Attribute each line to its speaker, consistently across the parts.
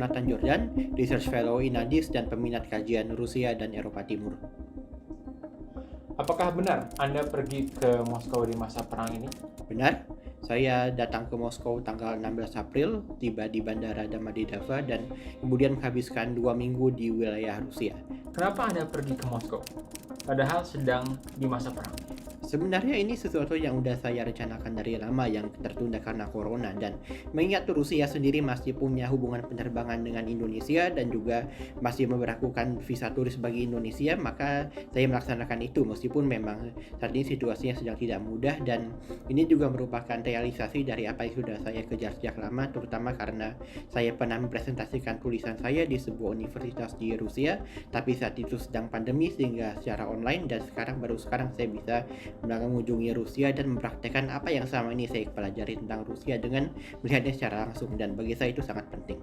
Speaker 1: Jonathan Jordan, Research Fellow Inadis dan peminat kajian Rusia dan Eropa Timur.
Speaker 2: Apakah benar Anda pergi ke Moskow di masa perang ini?
Speaker 1: Benar, saya datang ke Moskow tanggal 16 April, tiba di Bandara Domodedovo dan kemudian menghabiskan 2 minggu di wilayah Rusia.
Speaker 2: Kenapa Anda pergi ke Moskow? Padahal sedang di masa perang.
Speaker 1: Sebenarnya ini sesuatu yang udah saya rencanakan dari lama yang tertunda karena corona, dan mengingat Rusia sendiri masih punya hubungan penerbangan dengan Indonesia dan juga masih memberlakukan visa turis bagi Indonesia, maka saya melaksanakan itu meskipun memang saat ini situasinya sedang tidak mudah, dan ini juga merupakan realisasi dari apa yang sudah saya kejar sejak lama, terutama karena saya pernah mempresentasikan tulisan saya di sebuah universitas di Rusia, tapi saat itu sedang pandemi sehingga secara online, dan baru sekarang saya bisa mengunjungi Rusia dan mempraktekkan apa yang selama ini saya pelajari tentang Rusia dengan melihatnya secara langsung, dan bagi saya itu sangat penting.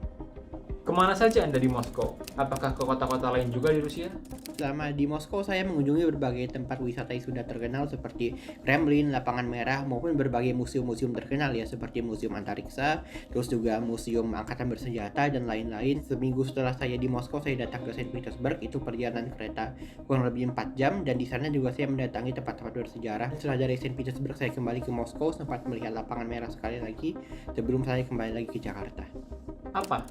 Speaker 2: Kemana saja Anda di Moskow? Apakah ke kota-kota lain juga di Rusia?
Speaker 1: Selama di Moskow saya mengunjungi berbagai tempat wisata yang sudah terkenal seperti Kremlin, Lapangan Merah, maupun berbagai museum-museum terkenal ya seperti Museum Antariksa, terus juga Museum Angkatan Bersenjata dan lain-lain. Seminggu setelah saya di Moskow saya datang ke Saint Petersburg, itu perjalanan kereta kurang lebih 4 jam, dan di sana juga saya mendatangi tempat-tempat bersejarah. Setelah dari Saint Petersburg saya kembali ke Moskow sempat melihat Lapangan Merah sekali lagi sebelum saya kembali lagi ke Jakarta.
Speaker 2: Apa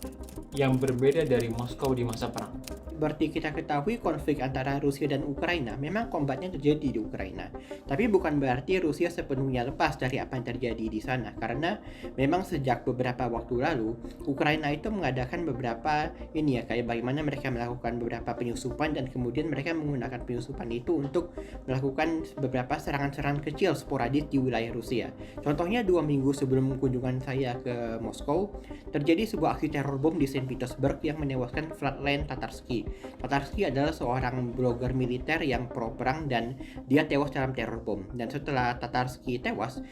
Speaker 2: yang berbeda dari Moskow di masa perang?
Speaker 1: Seperti kita ketahui, konflik antara Rusia dan Ukraina memang kombatnya terjadi di Ukraina. Tapi bukan berarti Rusia sepenuhnya lepas dari apa yang terjadi di sana, karena memang sejak beberapa waktu lalu Ukraina itu mengadakan beberapa kayak bagaimana mereka melakukan beberapa penyusupan, dan kemudian mereka menggunakan penyusupan itu untuk melakukan beberapa serangan-serangan kecil sporadis di wilayah Rusia. Contohnya 2 minggu sebelum kunjungan saya ke Moskow, terjadi sebuah aksi teror bom di Saint Petersburg yang menewaskan Vladlen Tatarsky. Tatarsky adalah seorang blogger militer yang pro perang dan dia tewas dalam teror bom. Dan setelah Tatarsky tewas,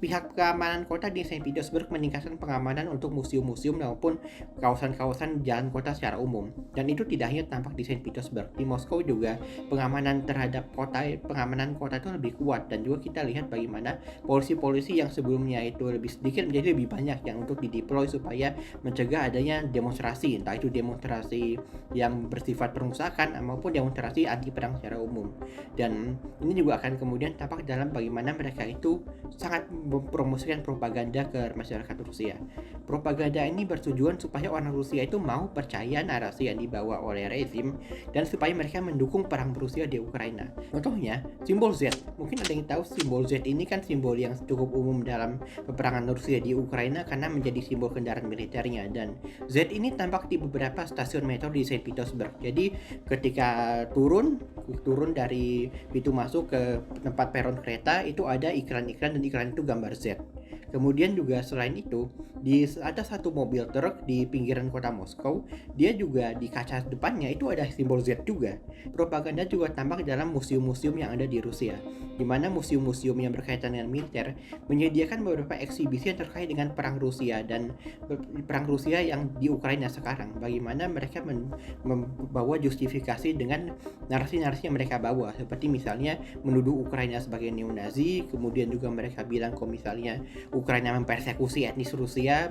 Speaker 1: pihak keamanan kota di Saint Petersburg meningkatkan pengamanan untuk museum-museum maupun kawasan-kawasan jalan kota secara umum. Dan itu tidak hanya tampak di Saint Petersburg, di Moskow juga pengamanan kota itu lebih kuat, dan juga kita lihat bagaimana polisi-polisi yang sebelumnya itu lebih sedikit menjadi lebih banyak yang untuk dideploy supaya mencegah adanya demonstrasi, entah itu demonstrasi yang bersifat perusakan maupun demonstrasi anti perang secara umum. Dan ini juga akan kemudian tampak dalam bagaimana mereka itu sangat mempromosikan propaganda ke masyarakat Rusia. Propaganda ini bertujuan supaya orang Rusia itu mau percaya narasi yang dibawa oleh rezim dan supaya mereka mendukung perang Rusia di Ukraina. Contohnya, simbol Z. Mungkin ada yang tahu simbol Z ini kan simbol yang cukup umum dalam peperangan Rusia di Ukraina karena menjadi simbol kendaraan militernya, dan Z ini tampak di beberapa stasiun metro di Saint Petersburg. Jadi ketika turun dari pintu masuk ke tempat peron kereta itu ada iklan-iklan, dan iklan itu gambar Z. Kemudian juga selain itu, ada satu mobil truk di pinggiran kota Moskow, dia juga di kaca depannya itu ada simbol Z juga. Propaganda juga tampak dalam museum-museum yang ada di Rusia, di mana museum-museum yang berkaitan dengan militer menyediakan beberapa eksibisi yang terkait dengan perang Rusia dan perang Rusia yang di Ukraina sekarang. Bagaimana mereka membawa justifikasi dengan narasi-narasi yang mereka bawa, seperti misalnya menuduh Ukraina sebagai neo-Nazi, kemudian juga mereka bilang kalau misalnya Ukraina mempersekusi etnis Rusia,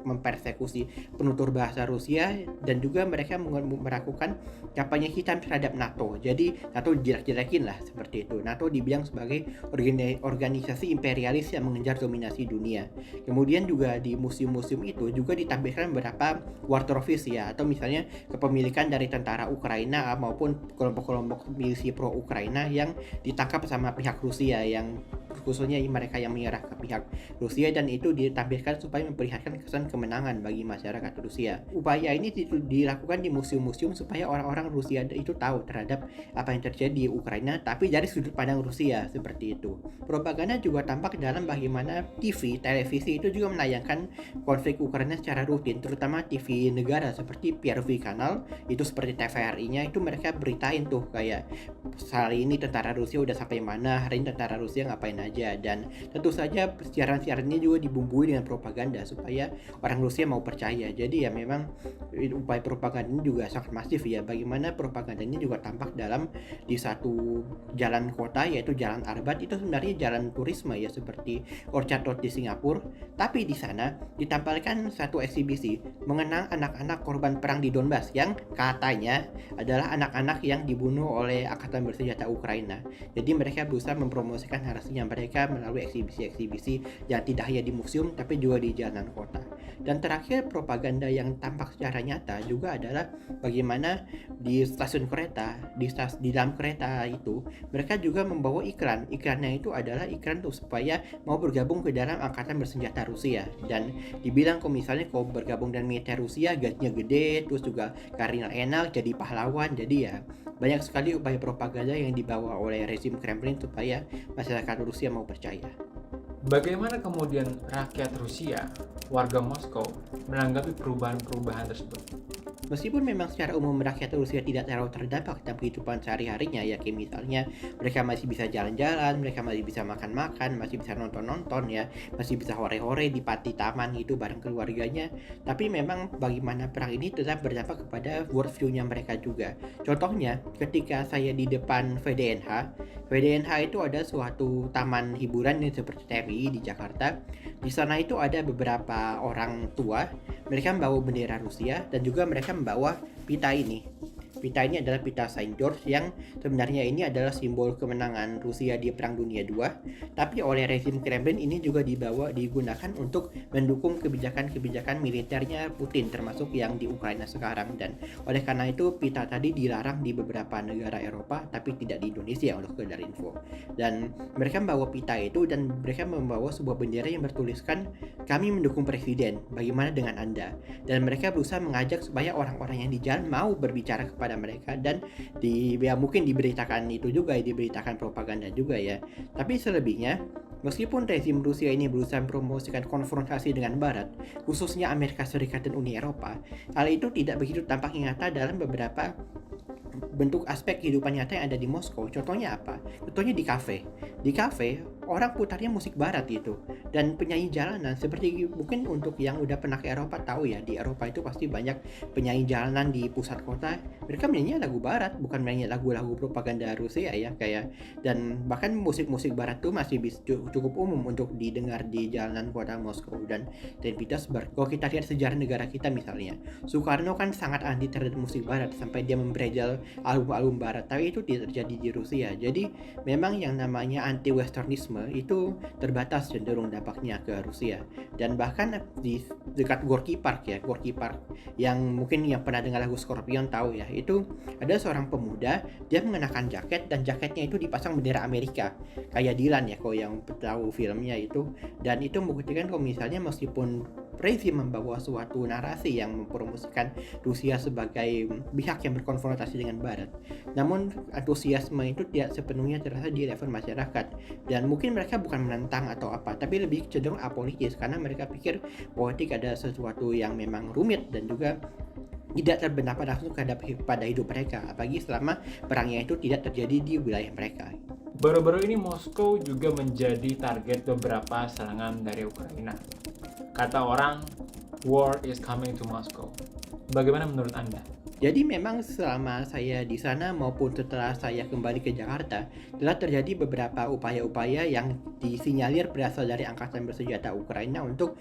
Speaker 1: mempersekusi penutur bahasa Rusia, dan juga mereka melakukan kampanye hitam terhadap NATO. Jadi NATO dijelek-jelekin lah seperti itu. NATO dibilang sebagai organisasi imperialis yang mengejar dominasi dunia. Kemudian juga di museum-museum itu juga ditampilkan beberapa war trophies ya, atau misalnya kepemilikan dari tentara Ukraina maupun kelompok-kelompok milisi pro Ukraina yang ditangkap sama pihak Rusia, yang khususnya mereka yang menyerah ke pihak Rusia, dan itu ditampilkan supaya memperlihatkan kesan kemenangan bagi masyarakat Rusia. Upaya ini dilakukan di museum-museum supaya orang-orang Rusia itu tahu terhadap apa yang terjadi di Ukraina, tapi dari sudut pandang Rusia seperti itu. Propaganda juga tampak dalam bagaimana televisi itu juga menayangkan konflik Ukraina secara rutin, terutama TV negara seperti PRV Kanal, itu seperti TVRI-nya itu mereka beritain tuh kayak hari ini tentara Rusia udah sampai mana, hari ini tentara Rusia ngapain aja, dan tentu saja siaran-siarannya juga dibumbui dengan propaganda supaya orang Rusia mau percaya. Jadi ya memang upaya propaganda ini juga sangat masif ya. Bagaimana propaganda ini juga tampak dalam di satu jalan kota, yaitu Jalan Arbat. Itu sebenarnya jalan turisme ya, seperti Orchard Road di Singapura, tapi di sana ditampilkan satu eksibisi mengenang anak-anak korban perang di Donbas yang katanya adalah anak-anak yang dibunuh oleh angkatan bersenjata Ukraina. Jadi mereka berusaha mempromosikan narasinya mereka melalui eksibisi-eksibisi yang tidak hanya di museum tapi juga di jalanan kota. Dan terakhir, propaganda yang tampak secara nyata juga adalah bagaimana di stasiun kereta, di dalam kereta itu mereka juga membawa iklan. Iklannya itu adalah iklan tuh supaya mau bergabung ke dalam angkatan bersenjata Rusia, dan dibilang kalau misalnya kau bergabung dengan militer Rusia gajinya gede, terus juga karirnya enak, jadi pahlawan. Jadi ya banyak sekali upaya propaganda yang dibawa oleh rezim Kremlin supaya masyarakat Rusia mau percaya.
Speaker 2: Bagaimana kemudian rakyat Rusia, warga Moskow, menanggapi perubahan-perubahan tersebut?
Speaker 1: Meskipun memang secara umum rakyat Rusia tidak terlalu terdampak dalam kehidupan sehari-harinya ya, kayak misalnya mereka masih bisa jalan-jalan, mereka masih bisa makan-makan, masih bisa nonton-nonton ya, masih bisa hore-hore di panti taman gitu bareng keluarganya. Tapi memang bagaimana perang ini tetap berdampak kepada worldview-nya mereka juga. Contohnya ketika saya di depan VDNH itu ada suatu taman hiburan yang seperti TMI di Jakarta. Di sana itu ada beberapa orang tua, mereka membawa bendera Rusia dan juga mereka membawa pita ini. Pita ini adalah pita Saint George yang sebenarnya ini adalah simbol kemenangan Rusia di Perang Dunia II, tapi oleh rezim Kremlin ini juga digunakan untuk mendukung kebijakan-kebijakan militernya Putin, termasuk yang di Ukraina sekarang. Dan oleh karena itu pita tadi dilarang di beberapa negara Eropa tapi tidak di Indonesia, untuk sekedar info. Dan mereka membawa pita itu dan mereka membawa sebuah bendera yang bertuliskan kami mendukung presiden, bagaimana dengan Anda? Dan mereka berusaha mengajak supaya orang-orang yang di jalan mau berbicara kepada mereka, dan mungkin diberitakan itu juga, diberitakan propaganda juga ya. Tapi selebihnya, meskipun rezim Rusia ini berusaha mempromosikan konfrontasi dengan Barat, khususnya Amerika Serikat dan Uni Eropa, hal itu tidak begitu tampak nyata dalam beberapa bentuk aspek kehidupan nyata yang ada di Moskow. Contohnya apa? Contohnya di kafe. Di kafe, orang putarnya musik barat gitu. Dan penyanyi jalanan, seperti mungkin untuk yang udah pernah ke Eropa tahu ya, di Eropa itu pasti banyak penyanyi jalanan di pusat kota. Mereka menyanyi lagu barat, bukan menyanyi lagu-lagu propaganda Rusia ya, kayak. Dan bahkan musik-musik barat tuh masih cukup umum untuk didengar di jalanan kota Moskow dan Saint Petersburg. Kalau kita lihat sejarah negara kita misalnya, Soekarno kan sangat anti terhadap musik barat sampai dia memberedel album-album barat, tapi itu tidak terjadi di Rusia. Jadi memang yang namanya anti-westernisme itu terbatas cenderung dampaknya ke Rusia. Dan bahkan di dekat Gorky Park yang mungkin yang pernah dengar lagu Scorpion tahu ya, itu ada seorang pemuda, dia mengenakan jaket dan jaketnya itu dipasang bendera Amerika kayak Dylan ya, kalau yang tahu filmnya itu. Dan itu membuktikan kalau misalnya meskipun rezim membawa suatu narasi yang mempromosikan Rusia sebagai pihak yang berkonfrontasi dengan Barat, namun antusiasme itu tidak sepenuhnya terasa di level masyarakat. Dan mungkin mereka bukan menentang atau apa, tapi lebih cenderung apolitis karena mereka pikir politik ada sesuatu yang memang rumit dan juga tidak terbenam langsung pada hidup mereka, apalagi selama perangnya itu tidak terjadi di wilayah mereka.
Speaker 2: Baru-baru ini Moskow juga menjadi target beberapa serangan dari Ukraina. Kata orang, war is coming to Moscow. Bagaimana menurut Anda?
Speaker 1: Jadi memang selama saya di sana maupun setelah saya kembali ke Jakarta, telah terjadi beberapa upaya-upaya yang disinyalir berasal dari angkatan bersenjata Ukraina untuk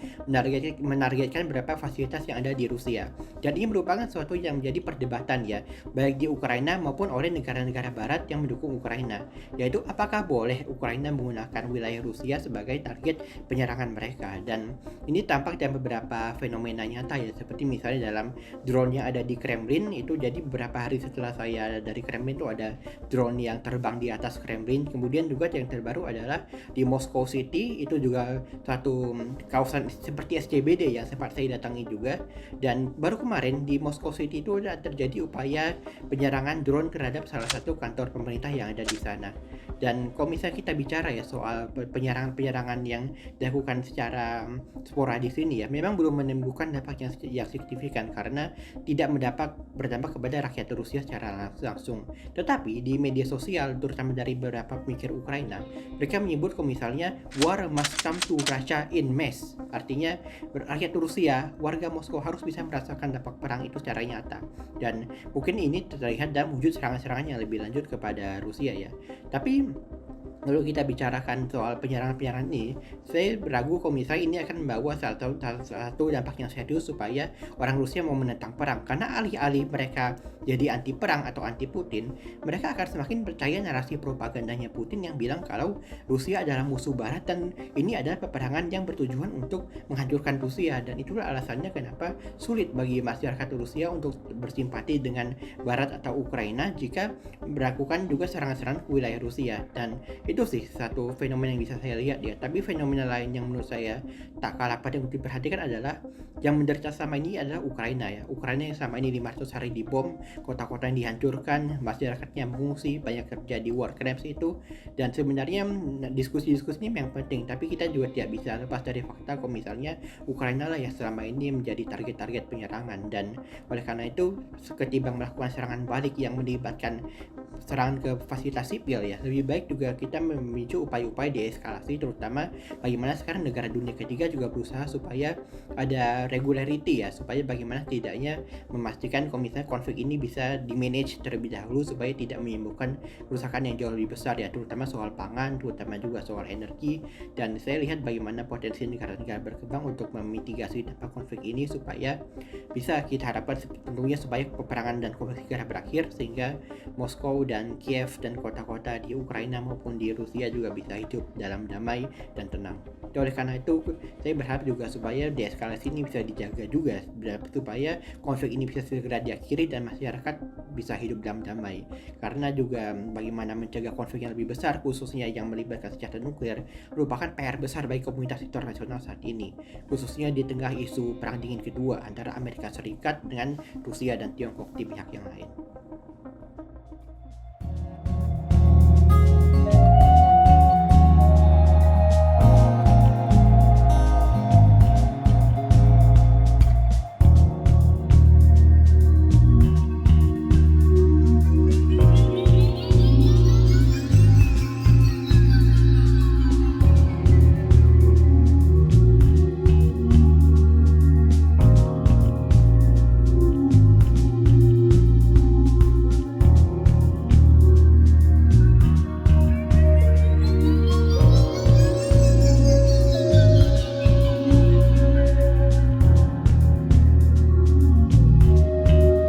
Speaker 1: menargetkan beberapa fasilitas yang ada di Rusia. Dan ini merupakan sesuatu yang menjadi perdebatan ya, baik di Ukraina maupun oleh negara-negara Barat yang mendukung Ukraina, yaitu apakah boleh Ukraina menggunakan wilayah Rusia sebagai target penyerangan mereka. Dan ini tampak dalam beberapa fenomena nyata ya, seperti misalnya dalam drone yang ada di Kremlin. Itu jadi beberapa hari setelah saya dari Kremlin itu ada drone yang terbang di atas Kremlin. Kemudian juga yang terbaru adalah di Moscow City, itu juga satu kawasan seperti SCBD yang sempat saya datangi juga. Dan baru kemarin di Moscow City itu ada terjadi upaya penyerangan drone terhadap salah satu kantor pemerintah yang ada di sana. Dan kalau misalnya kita bicara ya soal penyerangan-penyerangan yang dilakukan secara sporadis ini ya, memang belum menimbulkan dampak yang signifikan karena tidak berdampak kepada rakyat Rusia secara langsung. Tetapi di media sosial, terutama dari beberapa pemikir Ukraina, mereka menyebut kalau misalnya war must come to Russia in mass. Artinya rakyat Rusia, warga Moskow harus bisa merasakan dampak perang itu secara nyata. Dan mungkin ini terlihat dalam wujud serangan-serangan yang lebih lanjut kepada Rusia ya. Tapi kalau kita bicarakan soal penyerangan-penyerangan ini, saya ragu kalau misalnya ini akan membawa salah satu dampak yang serius supaya orang Rusia mau menentang perang. Karena alih-alih mereka jadi anti perang atau anti Putin, mereka akan semakin percaya narasi propagandanya Putin yang bilang kalau Rusia adalah musuh Barat dan ini adalah peperangan yang bertujuan untuk menghancurkan Rusia. Dan itulah alasannya kenapa sulit bagi masyarakat Rusia untuk bersimpati dengan Barat atau Ukraina jika melakukan juga serangan-serangan ke wilayah Rusia. Dan itu sih satu fenomena yang bisa saya lihat ya. Tapi fenomena lain yang menurut saya tak kalah penting untuk diperhatikan adalah yang menderita selama ini adalah Ukraina ya. Ukraina yang selama ini 500 hari dibom, kota-kota yang dihancurkan, masyarakatnya mengungsi, banyak terjadi war crimes itu. Dan sebenarnya diskusi-diskusi ini memang penting, tapi kita juga tidak bisa lepas dari fakta kalau misalnya Ukraina lah yang selama ini menjadi target-target penyerangan. Dan oleh karena itu ketimbang melakukan serangan balik yang melibatkan serangan ke fasilitas sipil ya, lebih baik juga kita memicu upaya-upaya deeskalasi, terutama bagaimana sekarang negara dunia ketiga juga berusaha supaya ada regularity ya, supaya bagaimana tidaknya memastikan kalau misalnya konflik ini bisa di-manage terlebih dahulu supaya tidak menimbulkan kerusakan yang jauh lebih besar ya, terutama soal pangan, terutama juga soal energi. Dan saya lihat bagaimana potensi negara-negara berkembang untuk memitigasi dampak konflik ini supaya bisa kita harapkan sepenuhnya supaya peperangan dan konflik segera berakhir, sehingga Moskow dan Kiev dan kota-kota di Ukraina maupun di Rusia juga bisa hidup dalam damai dan tenang. Oleh karena itu, saya berharap juga supaya deeskalasi ini bisa dijaga juga supaya konflik ini bisa segera diakhiri dan masyarakat bisa hidup dalam damai. Karena juga bagaimana mencegah konflik yang lebih besar, khususnya yang melibatkan senjata nuklir, merupakan PR besar bagi komunitas internasional saat ini, khususnya di tengah isu perang dingin kedua antara Amerika Serikat dengan Rusia dan Tiongkok di pihak yang lain.